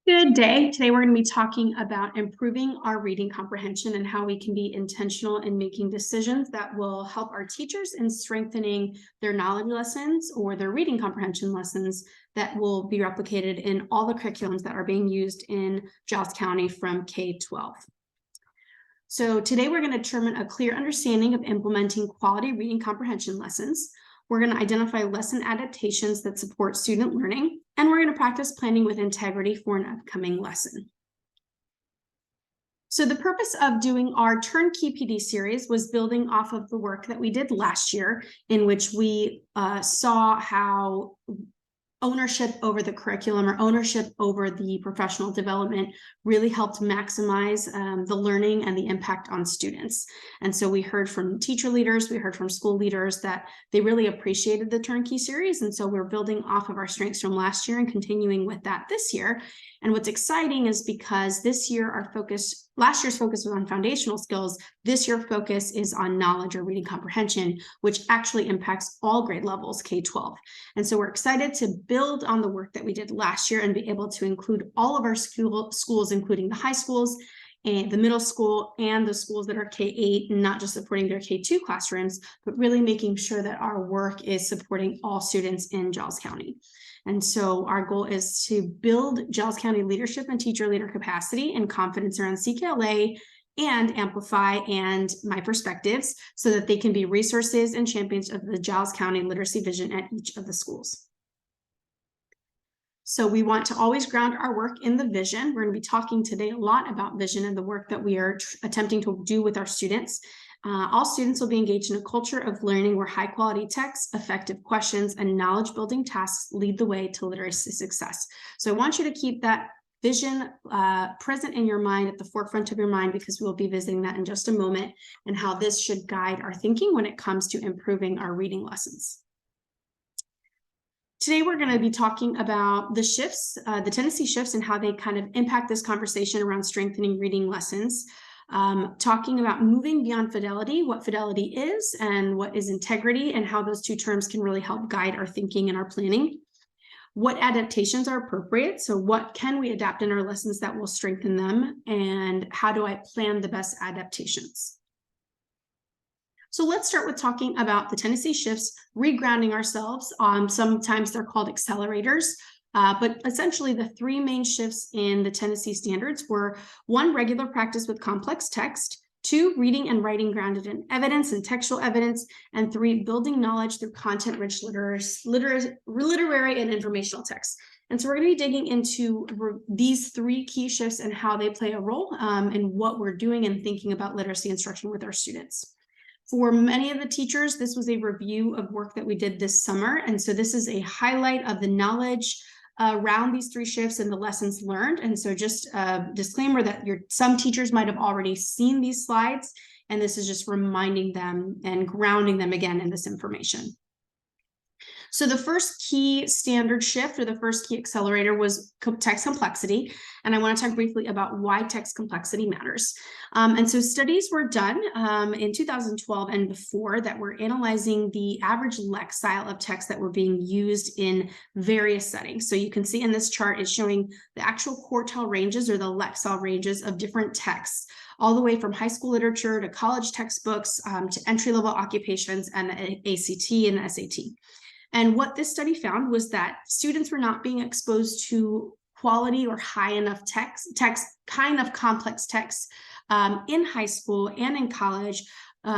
Good day. Today we're going to be talking about improving our reading comprehension and how we can be intentional in making decisions that will help our teachers in strengthening their knowledge lessons or their reading comprehension lessons that will be replicated in all the curriculums that are being used in Giles County from K-12. So today we're going to determine a clear understanding of implementing quality reading comprehension lessons. We're going to identify lesson adaptations that support student learning, and we're going to practice planning with integrity for an upcoming lesson. So the purpose of doing our Turnkey PD series was building off of the work that we did last year, in which we saw how ownership over the curriculum or ownership over the professional development really helped maximize the learning and the impact on students. And so we heard from teacher leaders, we heard from school leaders that they really appreciated the Turnkey series. And so we're building off of our strengths from last year and continuing with that this year. And what's exciting is because this year last year's focus was on foundational skills, this year's focus is on knowledge or reading comprehension, which actually impacts all grade levels, K-12. And so we're excited to build on the work that we did last year and be able to include all of our schools, including the high schools and the middle school and the schools that are K-8, not just supporting their K-2 classrooms, but really making sure that our work is supporting all students in Giles County. And so our goal is to build Giles County leadership and teacher leader capacity and confidence around CKLA and Amplify and my perspectives so that they can be resources and champions of the Giles County literacy vision at each of the schools. So we want to always ground our work in the vision. We're going to be talking today a lot about vision and the work that we are attempting to do with our students. All students will be engaged in a culture of learning where high quality texts, effective questions, and knowledge building tasks lead the way to literacy success. So I want you to keep that vision present in your mind, at the forefront of your mind, because we'll be visiting that in just a moment and how this should guide our thinking when it comes to improving our reading lessons. Today, we're going to be talking about the shifts, the Tennessee shifts, and how they kind of impact this conversation around strengthening reading lessons. Talking about moving beyond fidelity, what fidelity is and what is integrity, and how those two terms can really help guide our thinking and our planning. What adaptations are appropriate? So what can we adapt in our lessons that will strengthen them? And how do I plan the best adaptations? So let's start with talking about the Tennessee shifts, regrounding ourselves. Sometimes they're called accelerators. But essentially the three main shifts in the Tennessee standards were: 1, regular practice with complex text; 2, reading and writing grounded in evidence and textual evidence; and 3, building knowledge through content-rich literary and informational texts. And so we're going to be digging into these three key shifts and how they play a role in what we're doing and thinking about literacy instruction with our students. For many of the teachers, this was a review of work that we did this summer. And so this is a highlight of the knowledge around these three shifts and the lessons learned. And so just a disclaimer that some teachers might have already seen these slides, and this is just reminding them and grounding them again in this information. So the first key standard shift, or the first key accelerator, was text complexity. And I want to talk briefly about why text complexity matters. And so studies were done in 2012 and before that were analyzing the average lexile of text that were being used in various settings. So you can see in this chart is showing the actual quartile ranges, or the lexile ranges, of different texts, all the way from high school literature to college textbooks to entry-level occupations and ACT and SAT. And what this study found was that students were not being exposed to quality or high enough text kind of complex texts in high school and in college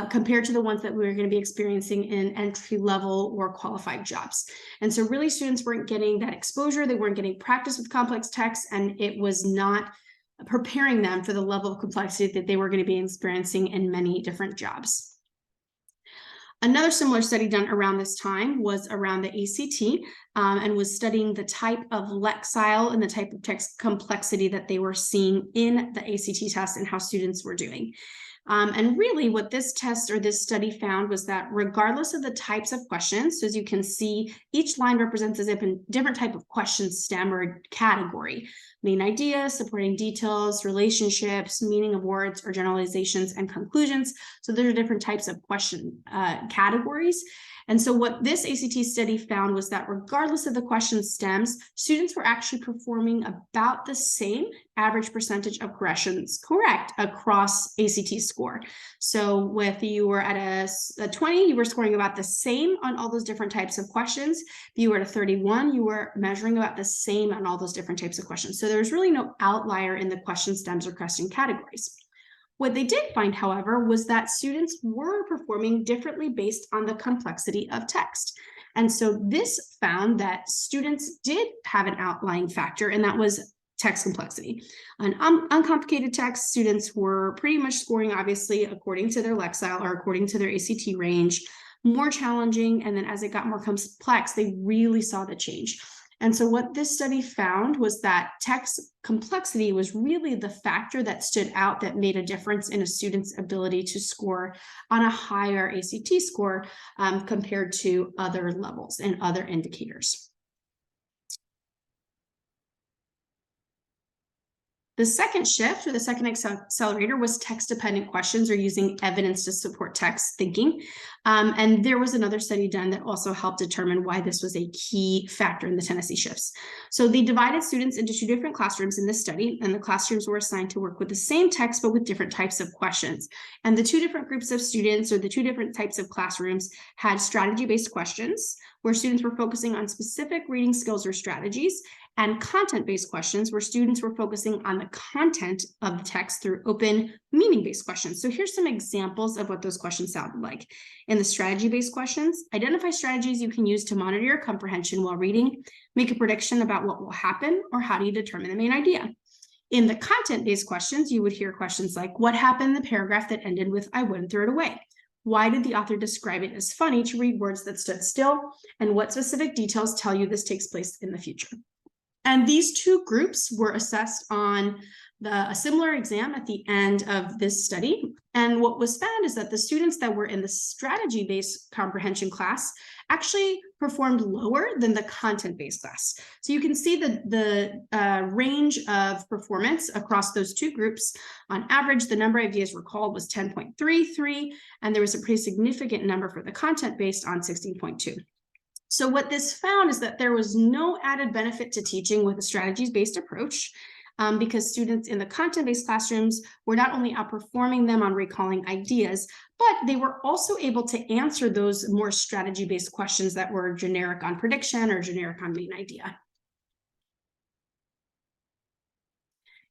compared to the ones that we were going to be experiencing in entry-level or qualified jobs. And so really students weren't getting that exposure, they weren't getting practice with complex texts, and it was not preparing them for the level of complexity that they were going to be experiencing in many different jobs. Another similar study done around this time was around the ACT and was studying the type of lexile and the type of text complexity that they were seeing in the ACT test and how students were doing. And really what this test or this study found was that regardless of the types of questions, so as you can see, each line represents a different type of question stem or category: main idea, supporting details, relationships, meaning of words or generalizations, and conclusions. So there are different types of question categories. And so what this ACT study found was that regardless of the question stems, students were actually performing about the same average percentage of corrections correct across ACT score. So if you were at a 20, you were scoring about the same on all those different types of questions. If you were at a 31, you were measuring about the same on all those different types of questions. So there's really no outlier in the question stems or question categories. What they did find, however, was that students were performing differently based on the complexity of text. And so this found that students did have an outlying factor, and that was text complexity. On uncomplicated text, students were pretty much scoring, obviously, according to their Lexile or according to their ACT range, more challenging. And then as it got more complex, they really saw the change. And so what this study found was that text complexity was really the factor that stood out that made a difference in a student's ability to score on a higher ACT score compared to other levels and other indicators. The second shift, or the second accelerator, was text-dependent questions or using evidence to support text thinking. And there was another study done that also helped determine why this was a key factor in the Tennessee shifts. So they divided students into 2 different classrooms in this study, and the classrooms were assigned to work with the same text, but with different types of questions. And the 2 different groups of students, or the 2 different types of classrooms, had strategy-based questions, where students were focusing on specific reading skills or strategies, and content-based questions, where students were focusing on the content of the text through open meaning-based questions. So here's some examples of what those questions sounded like. In the strategy-based questions, identify strategies you can use to monitor your comprehension while reading, make a prediction about what will happen, or how do you determine the main idea. In the content-based questions, you would hear questions like, what happened in the paragraph that ended with, I wouldn't throw it away? Why did the author describe it as funny to read words that stood still? And what specific details tell you this takes place in the future? And these 2 groups were assessed on a similar exam at the end of this study. And what was found is that the students that were in the strategy-based comprehension class actually performed lower than the content-based class. So you can see the range of performance across those 2 groups. On average, the number of ideas recalled was 10.33, and there was a pretty significant number for the content-based on 16.2. So what this found is that there was no added benefit to teaching with a strategies-based approach because students in the content-based classrooms were not only outperforming them on recalling ideas, but they were also able to answer those more strategy-based questions that were generic on prediction or generic on main idea.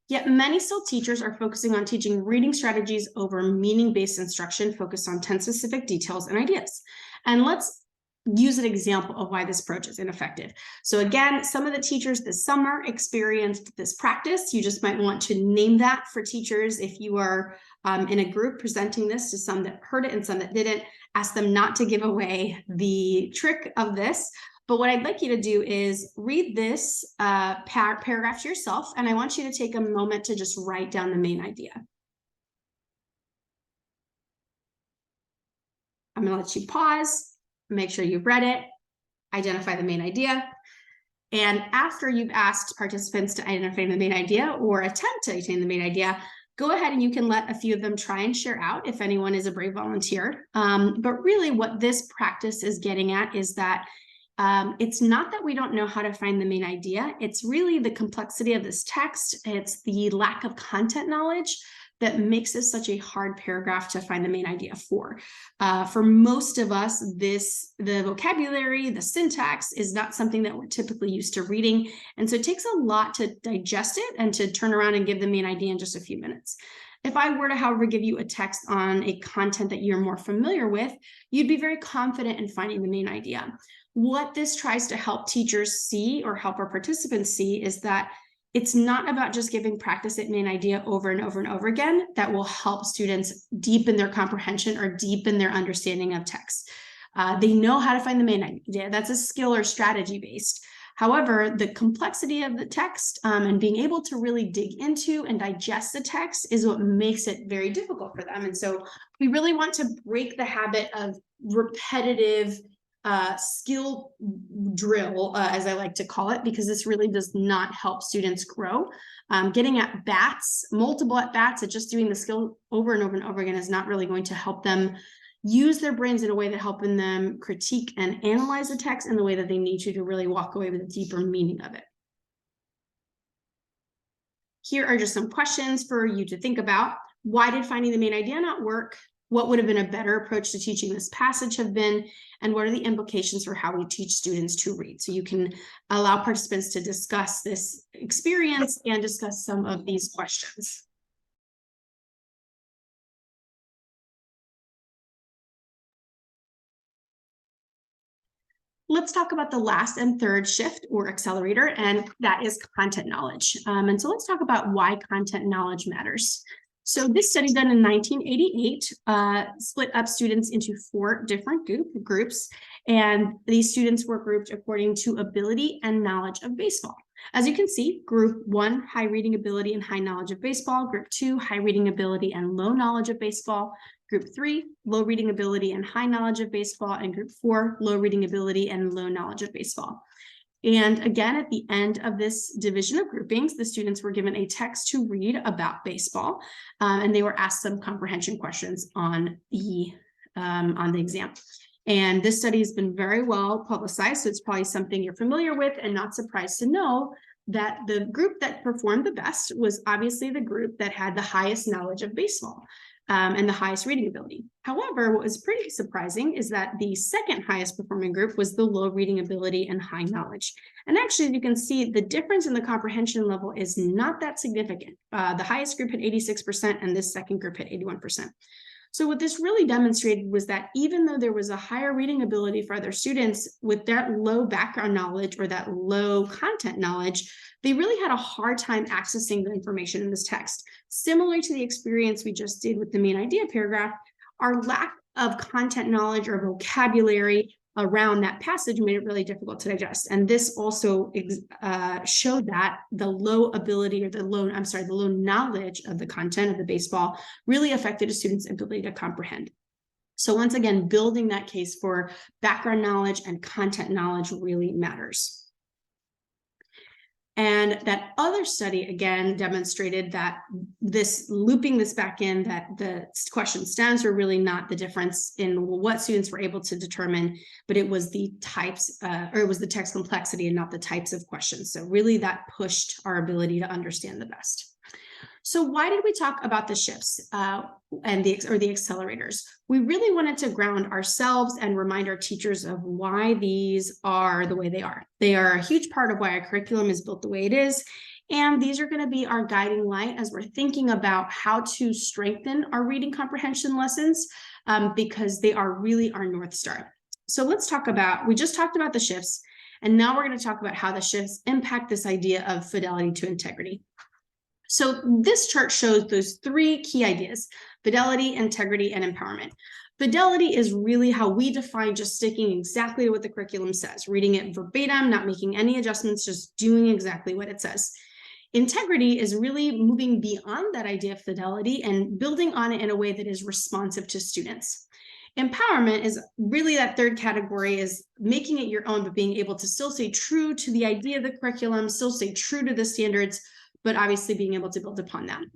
Yet many still teachers are focusing on teaching reading strategies over meaning-based instruction focused on 10 specific details and ideas. And let's use an example of why this approach is ineffective. So again, some of the teachers this summer experienced this practice. You just might want to name that for teachers if you are in a group presenting this to some that heard it and some that didn't. Ask them not to give away the trick of this. But what I'd like you to do is read this paragraph to yourself, and I want you to take a moment to just write down the main idea. I'm going to let you pause. Make sure you've read it, identify the main idea. And after you've asked participants to identify the main idea or attempt to attain the main idea, go ahead and you can let a few of them try and share out if anyone is a brave volunteer. But really what this practice is getting at is that it's not that we don't know how to find the main idea. It's really the complexity of this text. It's the lack of content knowledge that makes this such a hard paragraph to find the main idea for. For most of us, the vocabulary, the syntax is not something that we're typically used to reading. And so it takes a lot to digest it and to turn around and give the main idea in just a few minutes. If I were to, however, give you a text on a content that you're more familiar with, you'd be very confident in finding the main idea. What this tries to help teachers see or help our participants see is that it's not about just giving practice at main idea over and over and over again that will help students deepen their comprehension or deepen their understanding of text. They know how to find the main idea. That's a skill or strategy based. However, the complexity of the text and being able to really dig into and digest the text is what makes it very difficult for them. And so we really want to break the habit of repetitive skill drill, as I like to call it, because this really does not help students grow. Getting at bats, multiple at bats at just doing the skill over and over and over again is not really going to help them use their brains in a way that helping them critique and analyze the text in the way that they need to really walk away with a deeper meaning of it. Here are just some questions for you to think about. Why did finding the main idea not work? What would have been a better approach to teaching this passage have been? And what are the implications for how we teach students to read? So you can allow participants to discuss this experience and discuss some of these questions. Let's talk about the last and third shift or accelerator, and that is content knowledge. And so let's talk about why content knowledge matters. So this study done in 1988 split up students into 4 different groups, and these students were grouped according to ability and knowledge of baseball. As you can see, group 1, high reading ability and high knowledge of baseball. Group 2, high reading ability and low knowledge of baseball. Group 3, low reading ability and high knowledge of baseball. And group 4, low reading ability and low knowledge of baseball. And again, at the end of this division of groupings, the students were given a text to read about baseball, and they were asked some comprehension questions on the exam. And this study has been very well publicized, so it's probably something you're familiar with, and not surprised to know that the group that performed the best was obviously the group that had the highest knowledge of baseball. And the highest reading ability. However, what was pretty surprising is that the second highest performing group was the low reading ability and high knowledge. And actually, you can see the difference in the comprehension level is not that significant. The highest group had 86%, and this second group had 81%. So what this really demonstrated was that even though there was a higher reading ability for other students with that low background knowledge or that low content knowledge, they really had a hard time accessing the information in this text. Similar to the experience we just did with the main idea paragraph, our lack of content knowledge or vocabulary around that passage made it really difficult to digest. And this also showed that the low ability or the low knowledge of the content of the baseball really affected a student's ability to comprehend. So once again, building that case for background knowledge and content knowledge really matters. And that other study, again, demonstrated that looping this back in, that the question stems were really not the difference in what students were able to determine, but it was the types, or it was the text complexity and not the types of questions. So really that pushed our ability to understand the best. So why did we talk about the shifts and the accelerators? We really wanted to ground ourselves and remind our teachers of why these are the way they are. They are a huge part of why our curriculum is built the way it is. And these are going to be our guiding light as we're thinking about how to strengthen our reading comprehension lessons, because they are really our North Star. So let's talk about, we just talked about the shifts, and now we're going to talk about how the shifts impact this idea of fidelity to integrity. So this chart shows those 3 key ideas: fidelity, integrity, and empowerment. Fidelity is really how we define just sticking exactly to what the curriculum says, reading it verbatim, not making any adjustments, just doing exactly what it says. Integrity is really moving beyond that idea of fidelity and building on it in a way that is responsive to students. Empowerment is really that third category, is making it your own, but being able to still stay true to the idea of the curriculum, still stay true to the standards, but obviously being able to build upon them.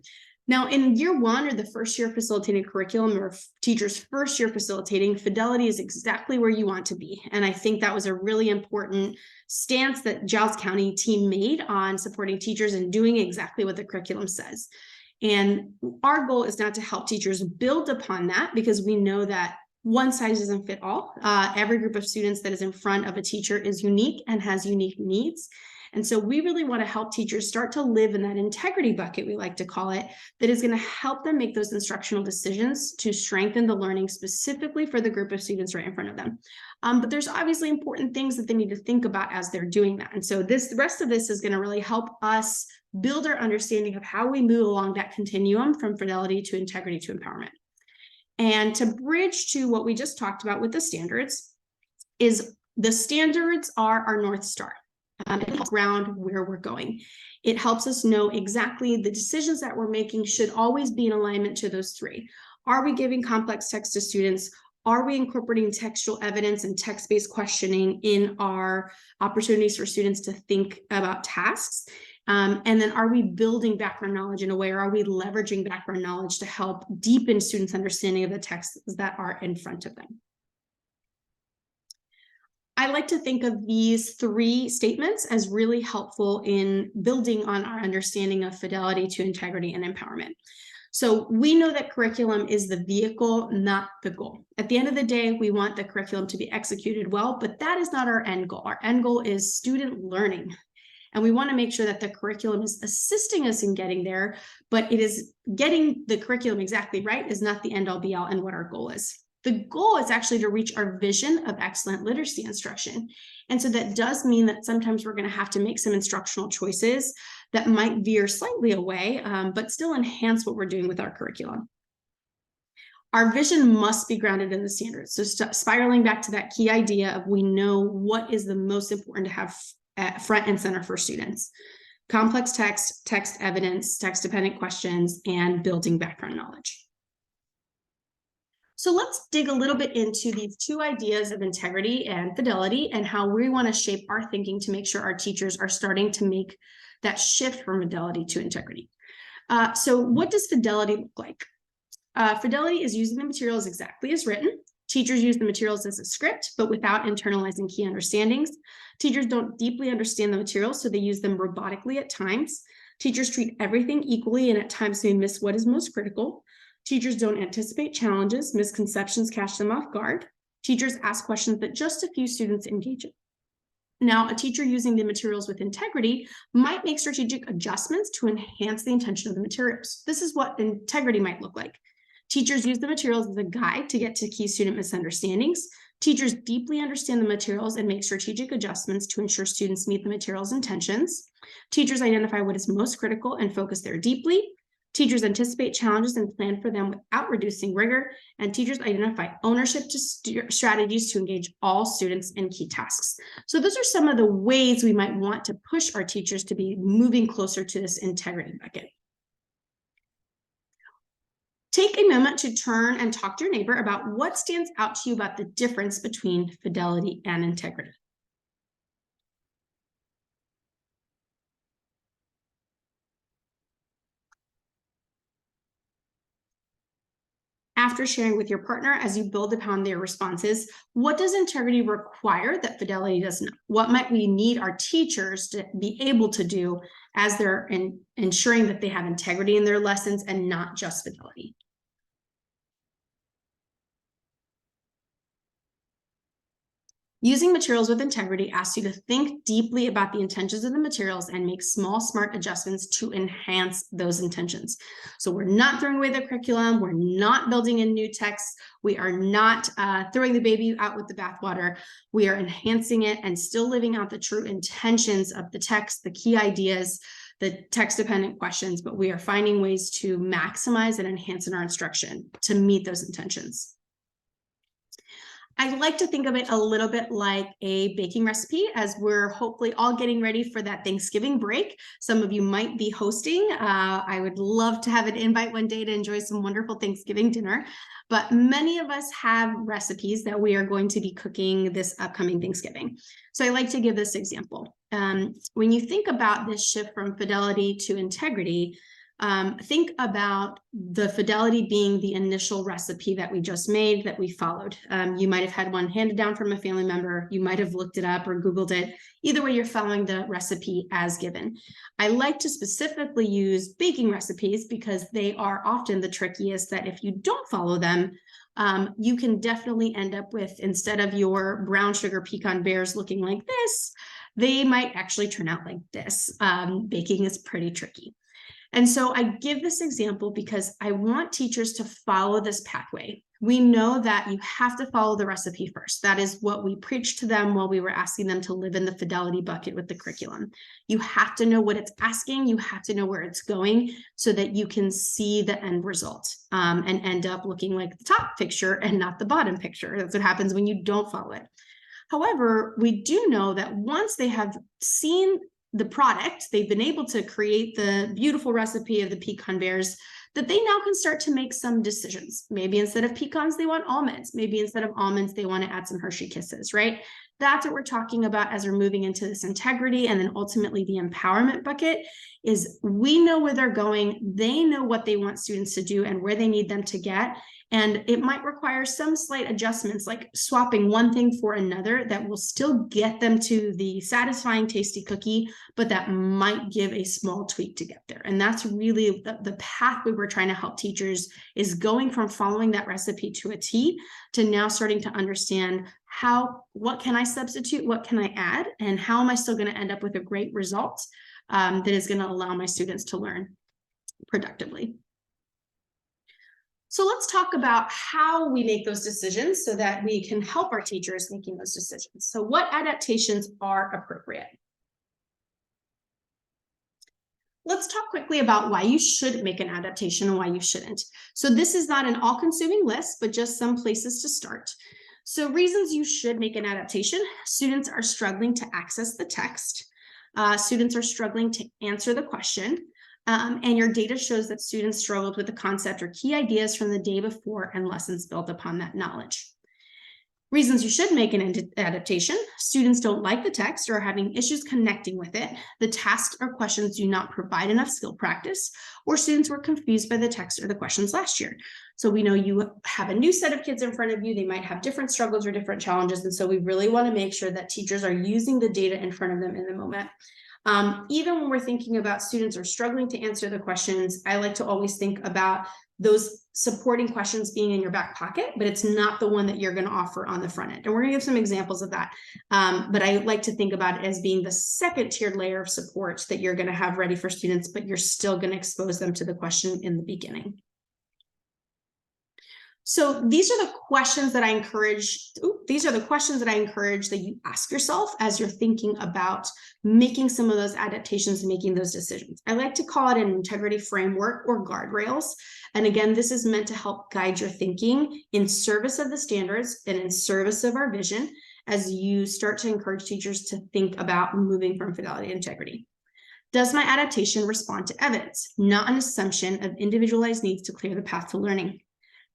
Now, in year 1 or the first year facilitating curriculum or teachers' first year facilitating, fidelity is exactly where you want to be. And I think that was a really important stance that Giles County team made on supporting teachers and doing exactly what the curriculum says. And our goal is now to help teachers build upon that, because we know that one size doesn't fit all. Every group of students that is in front of a teacher is unique and has unique needs. And so we really want to help teachers start to live in that integrity bucket, we like to call it, that is going to help them make those instructional decisions to strengthen the learning specifically for the group of students right in front of them. But there's obviously important things that they need to think about as they're doing that. And so the rest of this is going to really help us build our understanding of how we move along that continuum from fidelity to integrity to empowerment. And to bridge to what we just talked about with the standards, is the standards are our North Star. It helps ground where we're going. It helps us know exactly the decisions that we're making should always be in alignment to those 3. Are we giving complex text to students? Are we incorporating textual evidence and text-based questioning in our opportunities for students to think about tasks? And then are we building background knowledge in a way, or are we leveraging background knowledge to help deepen students' understanding of the texts that are in front of them? I like to think of these 3 statements as really helpful in building on our understanding of fidelity to integrity and empowerment. So we know that curriculum is the vehicle, not the goal. At the end of the day, we want the curriculum to be executed well, but that is not our end goal. Our end goal is student learning. And we want to make sure that the curriculum is assisting us in getting there, but it is getting the curriculum exactly right is not the end all be all and what our goal is. The goal is actually to reach our vision of excellent literacy instruction. And so that does mean that sometimes we're going to have to make some instructional choices that might veer slightly away, but still enhance what we're doing with our curriculum. Our vision must be grounded in the standards. So spiraling back to that key idea of we know what is the most important to have at front and center for students: complex text, text evidence, text-dependent questions, and building background knowledge. So let's dig a little bit into these 2 ideas of integrity and fidelity and how we want to shape our thinking to make sure our teachers are starting to make that shift from fidelity to integrity. So what does fidelity look like? Fidelity is using the materials exactly as written. Teachers use the materials as a script, but without internalizing key understandings. Teachers don't deeply understand the materials, so they use them robotically at times. Teachers treat everything equally, and at times they miss what is most critical. Teachers don't anticipate challenges. Misconceptions catch them off guard. Teachers ask questions that just a few students engage in. Now, a teacher using the materials with integrity might make strategic adjustments to enhance the intention of the materials. This is what integrity might look like. Teachers use the materials as a guide to get to key student misunderstandings. Teachers deeply understand the materials and make strategic adjustments to ensure students meet the material's intentions. Teachers identify what is most critical and focus there deeply. Teachers anticipate challenges and plan for them without reducing rigor. And teachers identify ownership to strategies to engage all students in key tasks. So those are some of the ways we might want to push our teachers to be moving closer to this integrity bucket. Take a moment to turn and talk to your neighbor about what stands out to you about the difference between fidelity and integrity. After sharing with your partner, as you build upon their responses, what does integrity require that fidelity doesn't? What might we need our teachers to be able to do as they're ensuring that they have integrity in their lessons and not just fidelity? Using materials with integrity asks you to think deeply about the intentions of the materials and make small, smart adjustments to enhance those intentions. So we're not throwing away the curriculum. We're not building in new texts. We are not throwing the baby out with the bathwater. We are enhancing it and still living out the true intentions of the text, the key ideas, the text-dependent questions, but we are finding ways to maximize and enhance in our instruction to meet those intentions. I like to think of it a little bit like a baking recipe as we're hopefully all getting ready for that Thanksgiving break. Some of you might be hosting. I would love to have an invite one day to enjoy some wonderful Thanksgiving dinner. But many of us have recipes that we are going to be cooking this upcoming Thanksgiving. So I like to give this example. When you think about this shift from fidelity to integrity, think about the fidelity being the initial recipe that we just made, that we followed. You might have had one handed down from a family member. You might have looked it up or Googled it. Either way, you're following the recipe as given. I like to specifically use baking recipes because they are often the trickiest, that if you don't follow them, you can definitely end up with, instead of your brown sugar pecan bears looking like this, they might actually turn out like this. Baking is pretty tricky. And so I give this example because I want teachers to follow this pathway. We know that you have to follow the recipe first. That is what we preached to them while we were asking them to live in the fidelity bucket with the curriculum. You have to know what it's asking. You have to know where it's going so that you can see the end result and end up looking like the top picture and not the bottom picture. That's what happens when you don't follow it. However, we do know that once they have seen the product, they've been able to create the beautiful recipe of the pecan bears, that they now can start to make some decisions. Maybe instead of pecans, they want almonds. Maybe instead of almonds, they want to add some Hershey Kisses, right? That's what we're talking about as we're moving into this integrity and then ultimately the empowerment bucket. Is we know where they're going, they know what they want students to do and where they need them to get. And it might require some slight adjustments, like swapping one thing for another that will still get them to the satisfying, tasty cookie, but that might give a small tweak to get there. And that's really the pathway we're trying to help teachers, is going from following that recipe to a T to now starting to understand what can I substitute, what can I add, and how am I still going to end up with a great result that is going to allow my students to learn productively. So let's talk about how we make those decisions so that we can help our teachers making those decisions. So what adaptations are appropriate? Let's talk quickly about why you should make an adaptation and why you shouldn't. So this is not an all-consuming list, but just some places to start. So reasons you should make an adaptation: students are struggling to access the text. Students are struggling to answer the question. And your data shows that students struggled with the concept or key ideas from the day before and lessons built upon that knowledge. Reasons you should make an adaptation: students don't like the text or are having issues connecting with it. The tasks or questions do not provide enough skill practice, or students were confused by the text or the questions last year. So we know you have a new set of kids in front of you. They might have different struggles or different challenges. And so we really want to make sure that teachers are using the data in front of them in the moment. Even when we're thinking about students are struggling to answer the questions, I like to always think about those supporting questions being in your back pocket, but it's not the one that you're going to offer on the front end. And we're going to give some examples of that. But I like to think about it as being the second tiered layer of support that you're going to have ready for students, but you're still going to expose them to the question in the beginning. So these are the questions that I encourage. These are the questions that I encourage that you ask yourself as you're thinking about making some of those adaptations and making those decisions. I like to call it an integrity framework or guardrails. And again, this is meant to help guide your thinking in service of the standards and in service of our vision as you start to encourage teachers to think about moving from fidelity to integrity. Does my adaptation respond to evidence, not an assumption of individualized needs to clear the path to learning?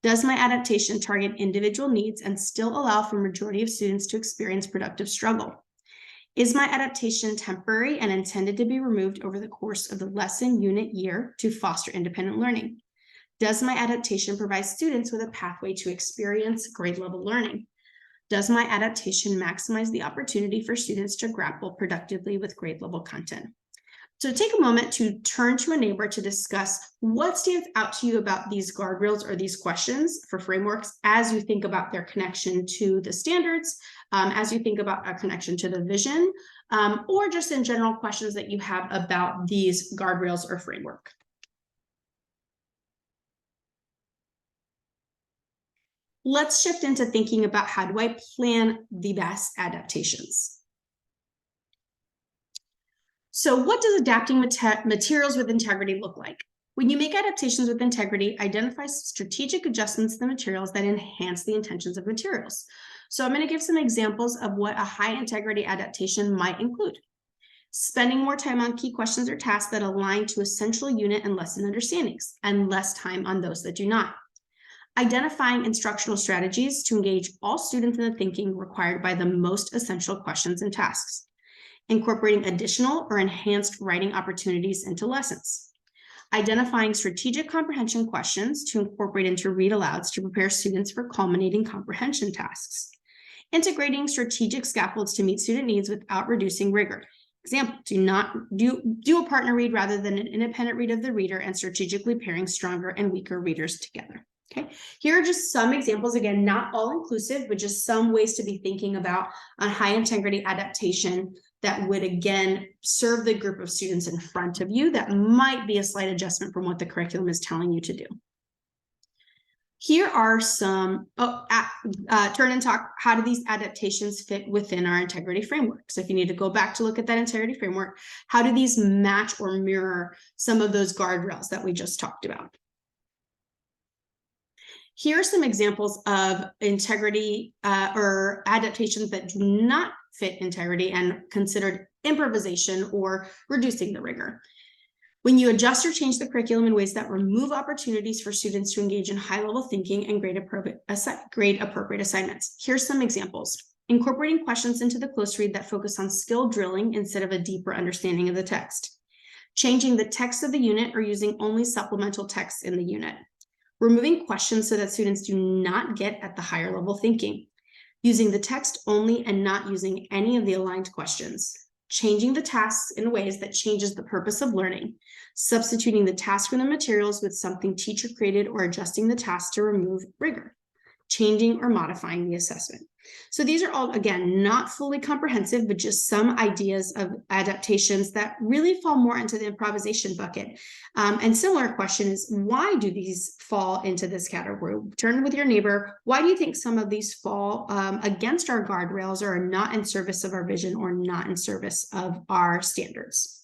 Does my adaptation target individual needs and still allow for a majority of students to experience productive struggle? Is my adaptation temporary and intended to be removed over the course of the lesson unit year to foster independent learning? Does my adaptation provide students with a pathway to experience grade level learning? Does my adaptation maximize the opportunity for students to grapple productively with grade level content? So take a moment to turn to a neighbor to discuss what stands out to you about these guardrails or these questions for frameworks as you think about their connection to the standards, as you think about a connection to the vision, or just in general questions that you have about these guardrails or framework. Let's shift into thinking about how do I plan the best adaptations. So what does adapting materials with integrity look like? When you make adaptations with integrity, identify strategic adjustments to the materials that enhance the intentions of materials. So I'm going to give some examples of what a high integrity adaptation might include. Spending more time on key questions or tasks that align to essential unit and lesson understandings, and less time on those that do not. Identifying instructional strategies to engage all students in the thinking required by the most essential questions and tasks. Incorporating additional or enhanced writing opportunities into lessons. Identifying strategic comprehension questions to incorporate into read alouds to prepare students for culminating comprehension tasks. Integrating strategic scaffolds to meet student needs without reducing rigor. Example, do a partner read rather than an independent read of the reader, and strategically pairing stronger and weaker readers together. Okay, here are just some examples, again, not all inclusive, but just some ways to be thinking about a high integrity adaptation that would, again, serve the group of students in front of you that might be a slight adjustment from what the curriculum is telling you to do. Here are some, turn and talk, how do these adaptations fit within our integrity framework? So if you need to go back to look at that integrity framework, how do these match or mirror some of those guardrails that we just talked about? Here are some examples of integrity or adaptations that do not fit integrity and considered improvisation or reducing the rigor. When you adjust or change the curriculum in ways that remove opportunities for students to engage in high-level thinking and grade appropriate assignments. Here's some examples. incorporating questions into the close read that focus on skill drilling instead of a deeper understanding of the text, changing the text of the unit or using only supplemental text in the unit, removing questions so that students do not get at the higher level thinking, using the text only and not using any of the aligned questions, changing the tasks in ways that changes the purpose of learning, substituting the task from the materials with something teacher created or adjusting the task to remove rigor, changing or modifying the assessment. So these are all, again, not fully comprehensive, but just some ideas of adaptations that really fall more into the improvisation bucket. And similar question is, why do these fall into this category? Turn with your neighbor. Why do you think some of these fall against our guardrails or are not in service of our vision or not in service of our standards?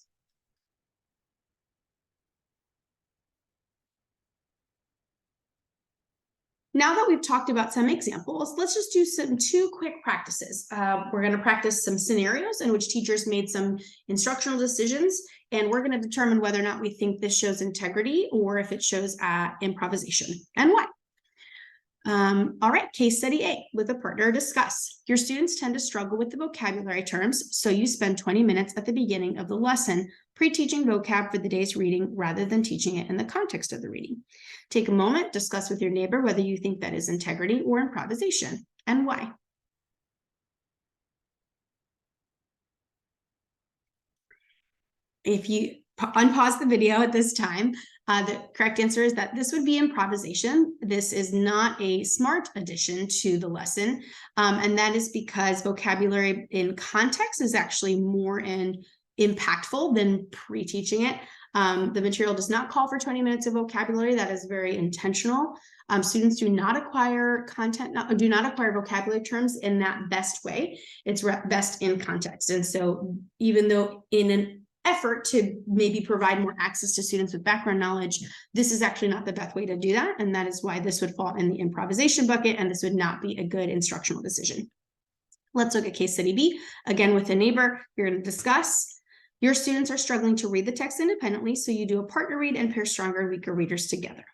Now that we've talked about some examples, let's just do two quick practices. We're going to practice some scenarios in which teachers made some instructional decisions, and we're going to determine whether or not we think this shows integrity or if it shows improvisation and why. All right, case study A, with a partner, discuss. Your students tend to struggle with the vocabulary terms, so you spend 20 minutes at the beginning of the lesson pre-teaching vocab for the day's reading rather than teaching it in the context of the reading. Take a moment, discuss with your neighbor whether you think that is integrity or improvisation and why. If you unpause the video at this time, the correct answer is that this would be improvisation. This is not a smart addition to the lesson, and that is because vocabulary in context is actually more impactful than pre-teaching it. The material does not call for 20 minutes of vocabulary. That is very intentional. Students do not acquire vocabulary terms in that best way. It's best in context. And so even though in an effort to maybe provide more access to students with background knowledge, this is actually not the best way to do that. And that is why this would fall in the improvisation bucket, and this would not be a good instructional decision. Let's look at case study B. Again, with a neighbor, you're going to discuss. Your students are struggling to read the text independently, so you do a partner read and pair stronger and weaker readers together.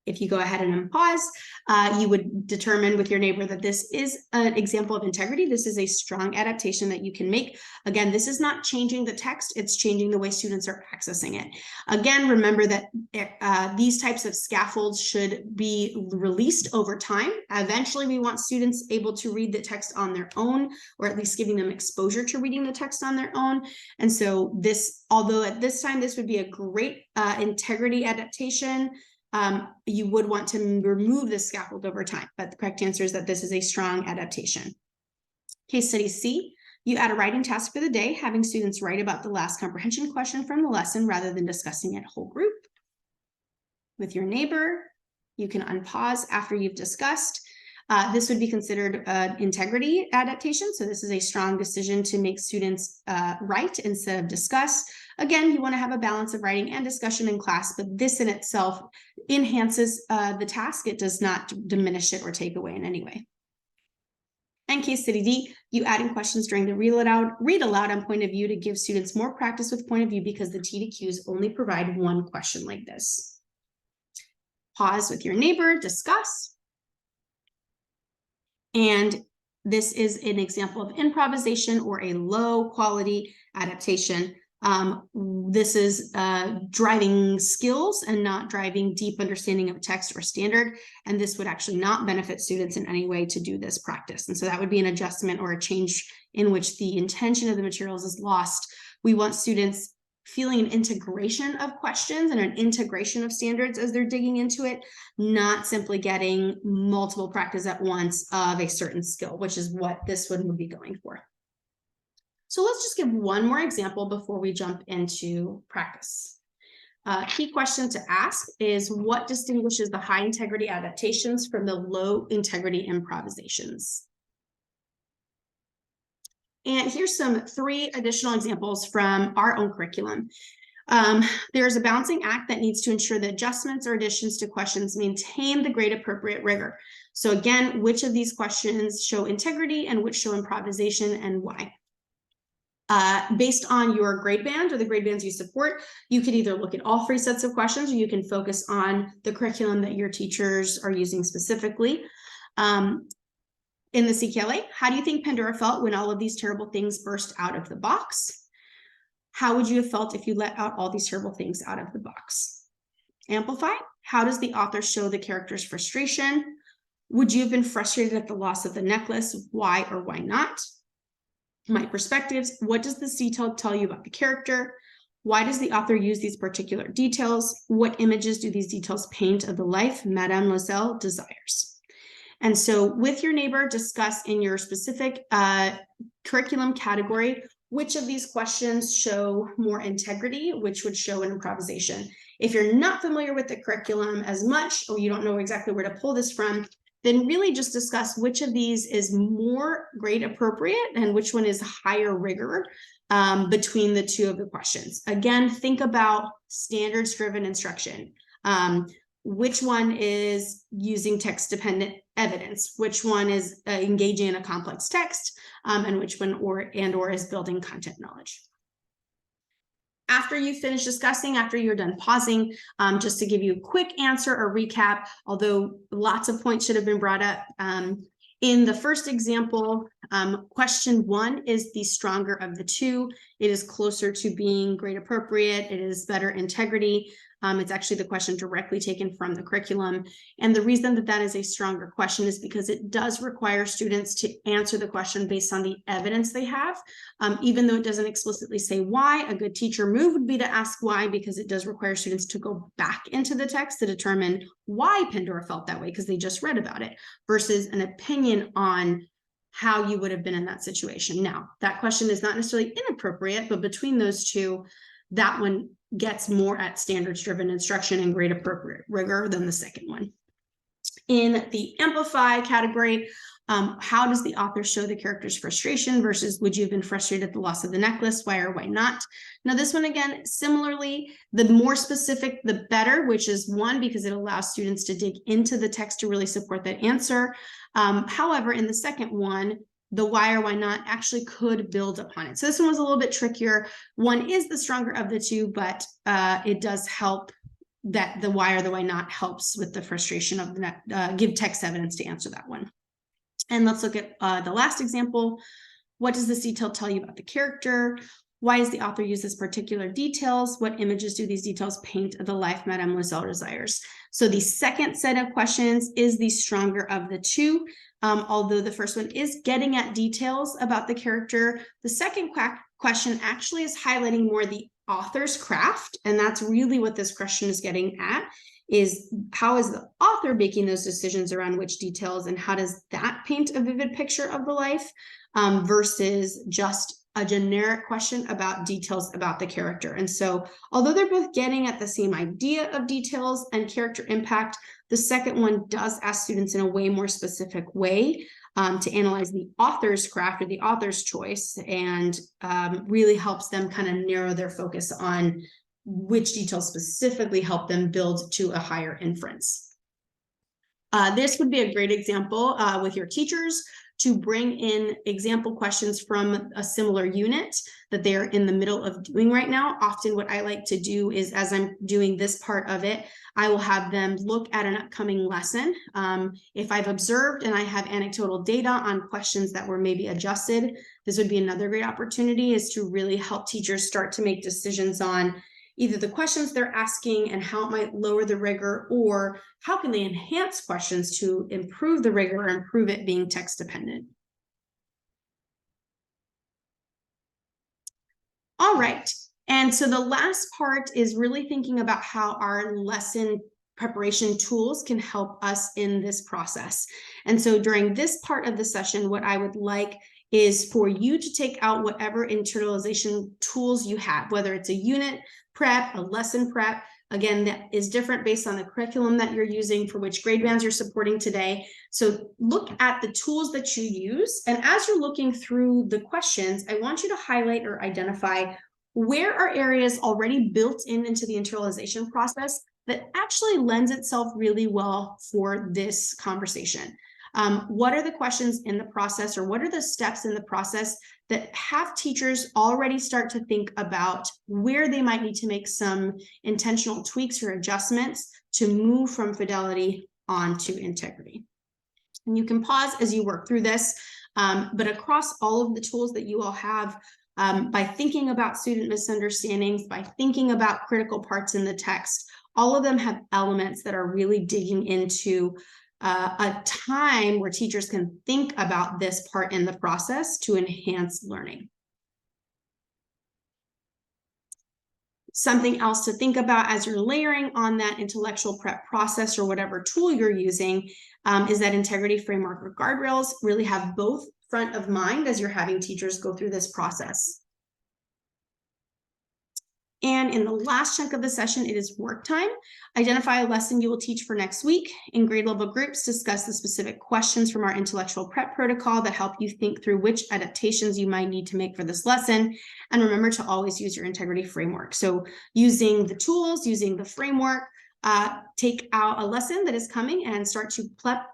If you go ahead and unpause, you would determine with your neighbor that this is an example of integrity. This is a strong adaptation that you can make. Again, this is not changing the text, it's changing the way students are accessing it. Again, remember that these types of scaffolds should be released over time. Eventually, we want students able to read the text on their own, or at least giving them exposure to reading the text on their own. And so this, although at this time, this would be a great integrity adaptation, you would want to remove the scaffold over time, but the correct answer is that this is a strong adaptation. Case study C, you add a writing task for the day, having students write about the last comprehension question from the lesson rather than discussing it whole group. With your neighbor, you can unpause after you've discussed. This would be considered an integrity adaptation. So this is a strong decision to make students write instead of discuss. Again, you want to have a balance of writing and discussion in class, but this in itself enhances the task. It does not diminish it or take away in any way. And case study D, you add in questions during the read aloud on point of view to give students more practice with point of view because the TDQs only provide one question like this. Pause with your neighbor, discuss. And this is an example of improvisation or a low quality adaptation. This is driving skills and not driving deep understanding of text or standard. And this would actually not benefit students in any way to do this practice. And so that would be an adjustment or a change in which the intention of the materials is lost. We want students feeling an integration of questions and an integration of standards as they're digging into it, not simply getting multiple practice at once of a certain skill, which is what this one would be going for. So let's just give one more example before we jump into practice. Key question to ask is, what distinguishes the high integrity adaptations from the low integrity improvisations? And here's three additional examples from our own curriculum. There's a balancing act that needs to ensure that adjustments or additions to questions maintain the grade appropriate rigor. So again, which of these questions show integrity and which show improvisation and why? Based on your grade band or the grade bands you support, you could either look at all three sets of questions, or you can focus on the curriculum that your teachers are using specifically. In the CKLA, how do you think Pandora felt when all of these terrible things burst out of the box? How would you have felt if you let out all these terrible things out of the box? Amplify, how does the author show the character's frustration? Would you have been frustrated at the loss of the necklace? Why or why not? My perspectives, what does this detail tell you about the character? Why does the author use these particular details? What images do these details paint of the life Madame Loisel desires? And so with your neighbor, discuss in your specific curriculum category, which of these questions show more integrity, which would show an improvisation. If you're not familiar with the curriculum as much, or you don't know exactly where to pull this from, then really just discuss which of these is more grade appropriate and which one is higher rigor between the two of the questions. Again, think about standards-driven instruction. Which one is using text-dependent evidence, which one is engaging in a complex text, and which one or is building content knowledge. After you finish discussing, after you're done pausing, just to give you a quick answer or recap, although lots of points should have been brought up. In the first example, question 1 is the stronger of the two. It is closer to being grade appropriate. It is better integrity. It's actually the question directly taken from the curriculum. And the reason that that is a stronger question is because it does require students to answer the question based on the evidence they have. Even though it doesn't explicitly say why, a good teacher move would be to ask why, because it does require students to go back into the text to determine why Pandora felt that way, because they just read about it, versus an opinion on how you would have been in that situation. Now, that question is not necessarily inappropriate, but between those two, that one gets more at standards-driven instruction and grade appropriate rigor than the second one. In the amplify category, how does the author show the character's frustration versus would you have been frustrated at the loss of the necklace? Why or why not? Now, this one, again, similarly, the more specific, the better, which is 1, because it allows students to dig into the text to really support that answer. However, in the second one, the why or why not actually could build upon it. So this one was a little bit trickier. 1 is the stronger of the two, but it does help that the why or the why not helps with the frustration of the give text evidence to answer that one. And let's look at the last example. What does this detail tell you about the character? Why does the author use this particular details? What images do these details paint of the life Madame Loisel desires? So the second set of questions is the stronger of the two. Although the first one is getting at details about the character, the second question actually is highlighting more the author's craft. And that's really what this question is getting at, is how is the author making those decisions around which details, and how does that paint a vivid picture of the life versus just a generic question about details about the character. And so although they're both getting at the same idea of details and character impact, the second one does ask students in a way more specific way to analyze the author's craft or the author's choice, and really helps them kind of narrow their focus on which details specifically help them build to a higher inference. This would be a great example with your teachers to bring in example questions from a similar unit that they're in the middle of doing right now. Often what I like to do is, as I'm doing this part of it, I will have them look at an upcoming lesson. If I've observed and I have anecdotal data on questions that were maybe adjusted, this would be another great opportunity, is to really help teachers start to make decisions on either the questions they're asking and how it might lower the rigor, or how can they enhance questions to improve the rigor or improve it being text dependent. All right, and so the last part is really thinking about how our lesson preparation tools can help us in this process. And so during this part of the session, what I would like is for you to take out whatever internalization tools you have, whether it's a unit prep, a lesson prep. Again, that is different based on the curriculum that you're using, for which grade bands you're supporting today. So look at the tools that you use. And as you're looking through the questions, I want you to highlight or identify where are areas already built into the internalization process that actually lends itself really well for this conversation. What are the questions in the process, or what are the steps in the process that have teachers already start to think about where they might need to make some intentional tweaks or adjustments to move from fidelity onto integrity? And you can pause as you work through this, but across all of the tools that you all have, by thinking about student misunderstandings, by thinking about critical parts in the text, all of them have elements that are really digging into a time where teachers can think about this part in the process to enhance learning. Something else to think about as you're layering on that intellectual prep process or whatever tool you're using is that integrity framework or guardrails really have both front of mind as you're having teachers go through this process. And in the last chunk of the session, it is work time. Identify a lesson you will teach for next week. In grade level groups, discuss the specific questions from our intellectual prep protocol that help you think through which adaptations you might need to make for this lesson. And remember to always use your integrity framework. So using the tools, using the framework, take out a lesson that is coming and start to prep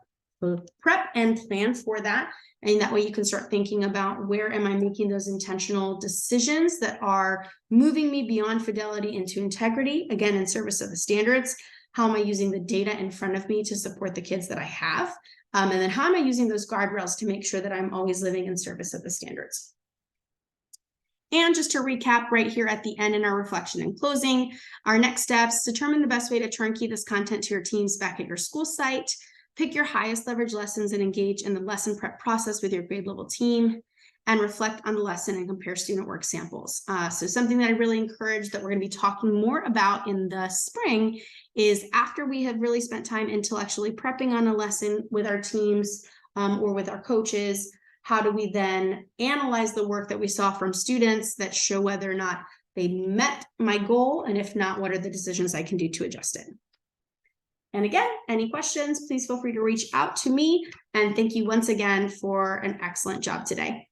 and plan for that. And that way you can start thinking about, where am I making those intentional decisions that are moving me beyond fidelity into integrity, again, in service of the standards? How am I using the data in front of me to support the kids that I have? And then how am I using those guardrails to make sure that I'm always living in service of the standards? And just to recap right here at the end in our reflection and closing, our next steps: determine the best way to turnkey this content to your teams back at your school site. Pick your highest leverage lessons and engage in the lesson prep process with your grade level team, and reflect on the lesson and compare student work samples. So something that I really encourage that we're going to be talking more about in the spring is, after we have really spent time intellectually prepping on a lesson with our teams or with our coaches, how do we then analyze the work that we saw from students that show whether or not they met my goal? And if not, what are the decisions I can do to adjust it? And again, any questions, please feel free to reach out to me. And thank you once again for an excellent job today.